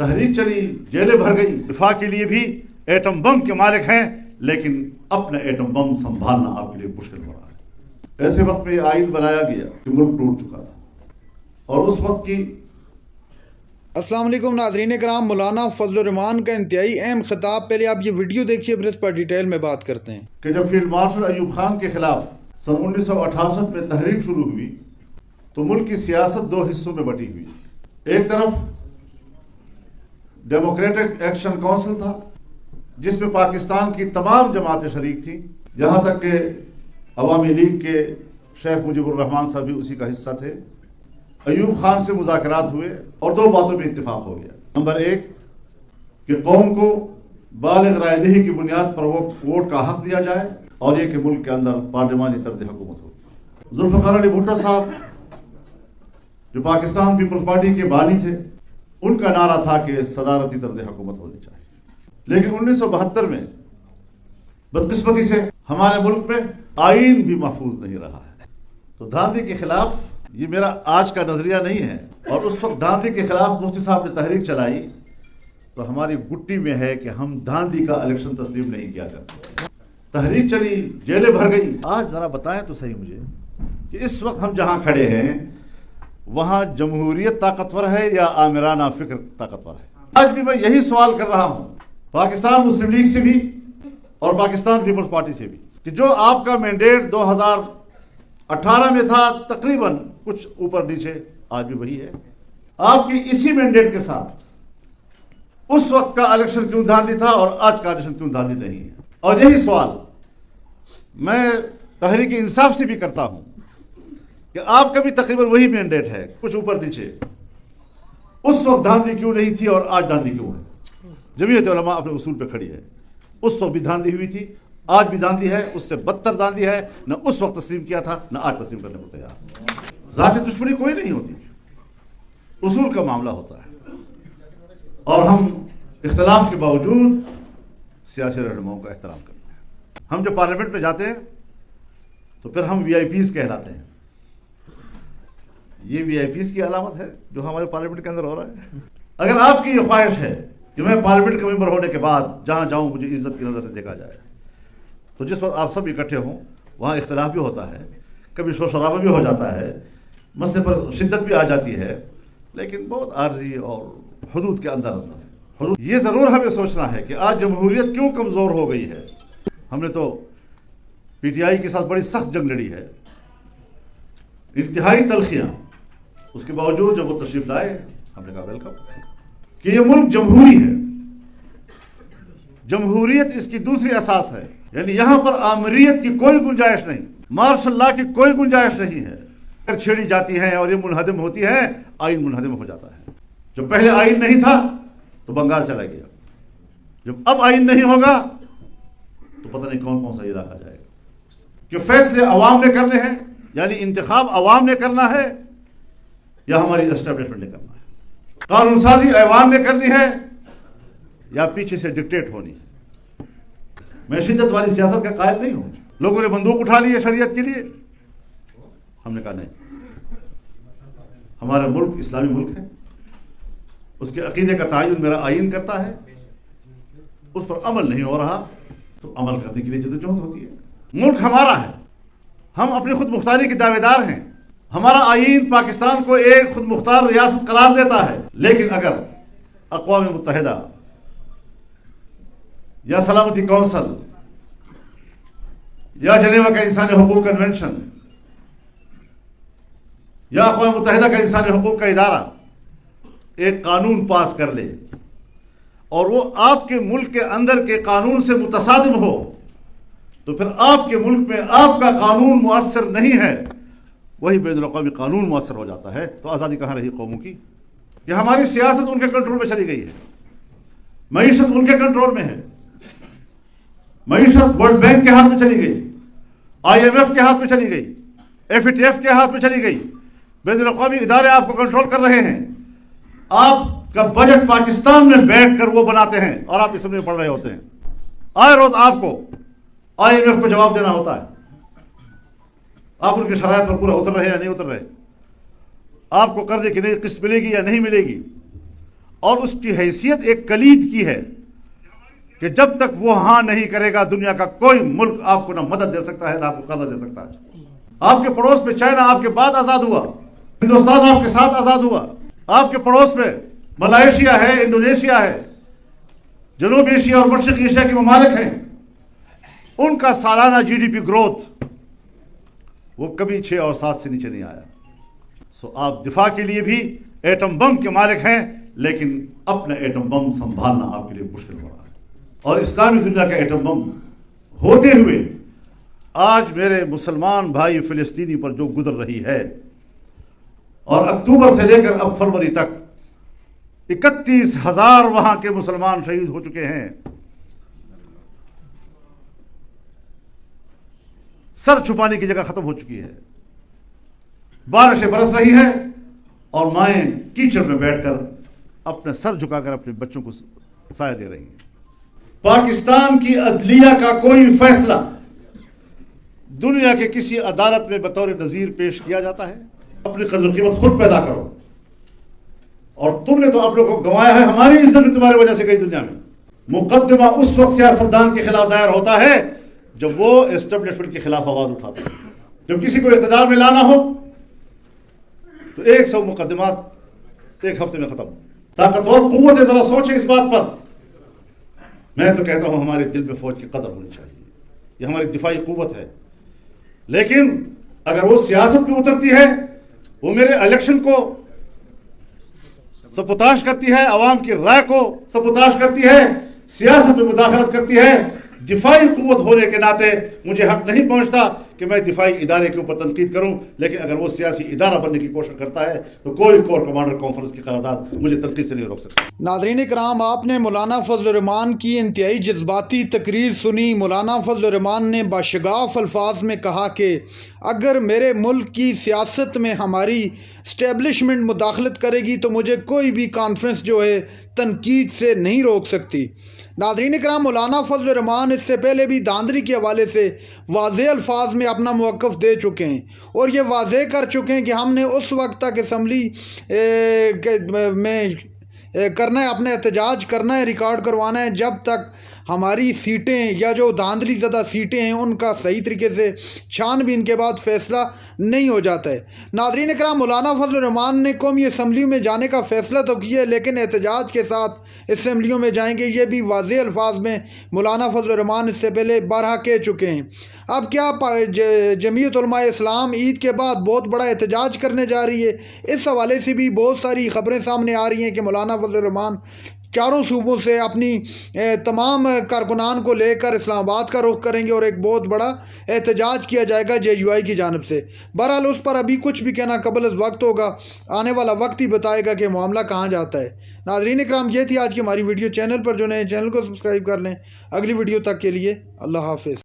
تحریک چلی، جیلیں بھر گئی، دفاع کے لیے بھی ایٹم بم کے مالک ہیں، لیکن اپنا ایٹم بم سنبھالنا آپ کے لیے مشکل ہو رہا ہے۔ ایسے وقت میں یہ آئین بنایا گیا کہ ملک ٹوٹ چکا تھا، اور اس وقت کی السلام علیکم ناظرین کرام، مولانا فضل الرحمان کا انتہائی اہم خطاب۔ پہلے آپ یہ ویڈیو دیکھیے، پھر اس پر ڈیٹیل میں بات کرتے ہیں کہ جب فیلڈ مارشل ایوب خان کے خلاف سن 1968 میں تحریک شروع ہوئی تو ملک کی سیاست دو حصوں میں بٹی ہوئی تھی۔ ایک طرف ڈیموکریٹک ایکشن کونسل تھا، جس میں پاکستان کی تمام جماعتیں شریک تھیں، یہاں تک کہ عوامی لیگ کے شیخ مجیب الرحمان صاحب بھی اسی کا حصہ تھے۔ ایوب خان سے مذاکرات ہوئے اور دو باتوں پہ اتفاق ہو گیا۔ نمبر ایک کہ قوم کو بالغ رائے دہی کی بنیاد پر ووٹ کا حق دیا جائے، اور یہ کہ ملک کے اندر پارلیمانی طرز حکومت ہو۔ ذوالفقار علی بھٹو صاحب جو پاکستان پیپلز پارٹی کے بانی تھے، ان کا نعرہ تھا کہ صدارتی طرز حکومت ہونی چاہیے، لیکن 1972 میں بدقسمتی سے ہمارے ملک میں آئین بھی محفوظ نہیں رہا ہے۔ تو دھاندلی کے خلاف، یہ میرا آج کا نظریہ نہیں ہے، اور اس وقت دھاندلی کے خلاف مفتی صاحب نے تحریک چلائی تو ہماری گٹی میں ہے کہ ہم دھاندلی کا الیکشن تسلیم نہیں کیا کرتے۔ تحریک چلی، جیلیں بھر گئی۔ آج ذرا بتائیں تو صحیح مجھے کہ اس وقت ہم جہاں کھڑے ہیں وہاں جمہوریت طاقتور ہے یا آمرانہ فکر طاقتور ہے؟ آج بھی میں یہی سوال کر رہا ہوں پاکستان مسلم لیگ سے بھی اور پاکستان پیپلز پارٹی سے بھی، کہ جو آپ کا مینڈیٹ 2018 میں تھا تقریباً کچھ اوپر نیچے، آج بھی وہی ہے۔ آپ کی اسی مینڈیٹ کے ساتھ اس وقت کا الیکشن کیوں دھاندلی تھا اور آج کا الیکشن کیوں دھاندلی نہیں ہے؟ اور یہی سوال میں تحریک انصاف سے بھی کرتا ہوں کہ آپ کا بھی تقریباً وہی مینڈیٹ ہے، کچھ اوپر نیچے، اس وقت دھاندلی کیوں نہیں تھی اور آج دھاندلی کیوں ہے؟ جمعیت علماء اپنے اصول پہ کھڑی ہے۔ اس وقت بھی دھاندلی ہوئی تھی، آج بھی دھاندلی ہے، اس سے بدتر دھاندلی ہے۔ نہ اس وقت تسلیم کیا تھا، نہ آج تسلیم کرنے کو تیار۔ ذاتی دشمنی کوئی نہیں ہوتی، اصول کا معاملہ ہوتا ہے، اور ہم اختلاف کے باوجود سیاسی رہنماؤں کا احترام کرتے ہیں۔ ہم جب پارلیمنٹ میں جاتے ہیں تو پھر ہم وی آئی پیز کہلاتے ہیں۔ یہ وی آئی پیز کی علامت ہے جو ہمارے پارلیمنٹ کے اندر ہو رہا ہے۔ اگر آپ کی یہ خواہش ہے کہ میں پارلیمنٹ کا ممبر ہونے کے بعد جہاں جاؤں مجھے عزت کی نظر سے دیکھا جائے، تو جس وقت آپ سب اکٹھے ہوں وہاں اختلاف بھی ہوتا ہے، کبھی شور شرابہ بھی ہو جاتا ہے، مسئلے پر شدت بھی آ جاتی ہے، لیکن بہت عارضی اور حدود کے اندر حدود۔ یہ ضرور ہمیں سوچنا ہے کہ آج جمہوریت کیوں کمزور ہو گئی ہے۔ ہم نے تو پی ٹی آئی کے ساتھ بڑی سخت جنگ لڑی ہے، انتہائی تلخیاں، اس کے باوجود جب وہ تشریف لائے ہم نے کہا ویلکم، کہ یہ ملک جمہوری ہے۔ جمہوریت اس کی دوسری اساس ہے، یعنی یہاں پر آمریت کی کوئی گنجائش نہیں، مارشل لا کی کوئی گنجائش نہیں ہے۔ اگر چھیڑی جاتی ہے اور یہ منہدم ہوتی ہے، آئین منہدم ہو جاتا ہے۔ جب پہلے آئین نہیں تھا تو بنگال چلا گیا، جب اب آئین نہیں ہوگا تو پتہ نہیں کون کون سا علاقہ جائے گا۔ کہ فیصلے عوام نے کرنے ہیں، یعنی انتخاب عوام نے کرنا ہے یا ہماری اسٹیبلشمنٹ نے کرنا ہے؟ قانون سازی عوام نے کرنی ہے یا پیچھے سے ڈکٹیٹ ہونی ہے؟ میں شدت والی سیاست کا قائل نہیں ہوں۔ لوگوں نے بندوق اٹھا لی ہے شریعت کے لیے، ہم نے کہا نہیں، ہمارا ملک اسلامی ملک ہے، اس کے عقیدے کا تعین میرا آئین کرتا ہے، اس پر عمل نہیں ہو رہا تو عمل کرنے کے لیے جدوجہد ہوتی ہے۔ ملک ہمارا ہے، ہم اپنی خود مختاری کے دعوے دار ہیں۔ ہمارا آئین پاکستان کو ایک خود مختار ریاست قرار دیتا ہے، لیکن اگر اقوام متحدہ یا سلامتی کونسل یا جنیوا کا انسانی حقوق کنونشن یا اقوام متحدہ کا انسانی حقوق کا ادارہ ایک قانون پاس کر لے اور وہ آپ کے ملک کے اندر کے قانون سے متصادم ہو، تو پھر آپ کے ملک میں آپ کا قانون مؤثر نہیں ہے، وہی بین الاقوامی قانون مؤثر ہو جاتا ہے۔ تو آزادی کہاں رہی قوموں کی؟ کہ ہماری سیاست ان کے کنٹرول میں چلی گئی ہے، معیشت ان کے کنٹرول میں ہے، معیشت ورلڈ بینک کے ہاتھ میں چلی گئی، آئی ایم ایف کے ہاتھ میں چلی گئی، ایف ٹی ایف کے ہاتھ میں چلی گئی، بین الاقوامی ادارے آپ کو کنٹرول کر رہے ہیں۔ آپ کا بجٹ پاکستان میں بیٹھ کر وہ بناتے ہیں اور آپ اسمبلی میں پڑھ رہے ہوتے ہیں۔ آئے روز آپ کو آئی ایم ایف کو جواب دینا ہوتا ہے، آپ ان کی شرائط پر پورا اتر رہے یا نہیں اتر رہے، آپ کو قرضے کی نئی قسط ملے گی یا نہیں ملے گی، اور اس کی حیثیت ایک کلید کی ہے کہ جب تک وہ ہاں نہیں کرے گا دنیا کا کوئی ملک آپ کو نہ مدد دے سکتا ہے نہ آپ کو قرضہ دے سکتا ہے. آپ کے پڑوس میں چائنا آپ کے بعد آزاد ہوا, ہندوستان آپ کے ساتھ آزاد ہوا. آپ کے پڑوس میں ملائیشیا ہے, انڈونیشیا ہے, جنوب ایشیا اور مشرق ایشیا کے ممالک ہیں. ان کا سالانہ جی ڈی پی گروتھ وہ کبھی 6 اور 7 سے نیچے نہیں آیا. سو آپ دفاع کے لیے بھی ایٹم بم کے مالک ہیں, لیکن اپنا ایٹم بم سنبھالنا آپ کے لیے مشکل ہو رہا ہے. اور اسلامی دنیا کا ایٹم بم ہوتے ہوئے آج میرے مسلمان بھائی فلسطینی پر جو گزر رہی ہے, اور اکتوبر سے لے کر اب فروری تک 31,000 وہاں کے مسلمان شہید ہو چکے ہیں. سر چھپانے کی جگہ ختم ہو چکی ہے. بارشیں برس رہی ہے اور مائیں کیچڑ میں بیٹھ کر اپنے سر جھکا کر اپنے بچوں کو سایہ دے رہی ہیں. پاکستان کی عدلیہ کا کوئی فیصلہ دنیا کے کسی عدالت میں بطور نظیر پیش کیا جاتا ہے؟ اپنی قدر و قیمت خود پیدا کرو. اور تم نے تو اپنے کو گنوایا ہے, ہماری عزت بھی تمہاری وجہ سے گئی دنیا میں. مقدمہ اس وقت سیاستدان کے خلاف دائر ہوتا ہے جب وہ اسٹیبلشمنٹ کے خلاف آواز اٹھاتا ہے. جب کسی کو اقتدار میں لانا ہو تو 100 مقدمات 1 ہفتے میں ختم. طاقتور قوت ہے, ذرا سوچیں اس بات پر. میں تو کہتا ہوں ہمارے دل میں فوج کی قدر ہونی چاہیے, یہ ہماری دفاعی قوت ہے. لیکن اگر وہ سیاست میں اترتی ہے, وہ میرے الیکشن کو سپوتاش کرتی ہے, عوام کی رائے کو سپوتاش کرتی ہے, سیاست میں مداخلت کرتی ہے, دفاعی قوت ہونے کے ناطے مجھے حق نہیں پہنچتا کہ میں دفاعی ادارے کے اوپر تنقید کروں. لیکن اگر وہ سیاسی ادارہ بننے کی کوشش کرتا ہے تو کوئی کور کمانڈر کانفرنس کی قرارداد مجھے تنقید سے نہیں روک سکتا. ناظرین کرام, آپ نے مولانا فضل الرحمان کی انتہائی جذباتی تقریر سنی. مولانا فضل الرحمان نے باشگاف الفاظ میں کہا کہ اگر میرے ملک کی سیاست میں ہماری اسٹیبلشمنٹ مداخلت کرے گی تو مجھے کوئی بھی کانفرنس جو ہے تنقید سے نہیں روک سکتی. ناظرین کرام, مولانا فضل الرحمان اس سے پہلے بھی دھاندلی کے حوالے سے واضح الفاظ میں اپنا موقف دے چکے ہیں, اور یہ واضح کر چکے ہیں کہ ہم نے اس وقت تک اسمبلی میں کرنا ہے, اپنے احتجاج کرنا ہے, ریکارڈ کروانا ہے, جب تک ہماری سیٹیں یا جو دھاندلی زدہ سیٹیں ہیں ان کا صحیح طریقے سے چھان بین کے بعد فیصلہ نہیں ہو جاتا ہے. ناظرین کرام, مولانا فضل الرحمان نے قومی اسمبلیوں میں جانے کا فیصلہ تو کیا ہے, لیکن احتجاج کے ساتھ اسمبلیوں میں جائیں گے, یہ بھی واضح الفاظ میں مولانا فضل الرحمان اس سے پہلے بارہا کہہ چکے ہیں. اب کیا جمعیت علماء اسلام عید کے بعد بہت بڑا احتجاج کرنے جا رہی ہے؟ اس حوالے سے بھی بہت ساری خبریں سامنے آ رہی ہیں کہ مولانا فضل الرحمان چاروں صوبوں سے اپنی تمام کارکنان کو لے کر اسلام آباد کا رخ کریں گے اور ایک بہت بڑا احتجاج کیا جائے گا JUI کی جانب سے. بہرحال اس پر ابھی کچھ بھی کہنا قبل از وقت ہوگا, آنے والا وقت ہی بتائے گا کہ معاملہ کہاں جاتا ہے. ناظرین اکرام, یہ تھی آج کی ہماری ویڈیو. چینل پر جو نئے چینل کو سبسکرائب کر لیں. اگلی ویڈیو تک کے لیے اللہ حافظ.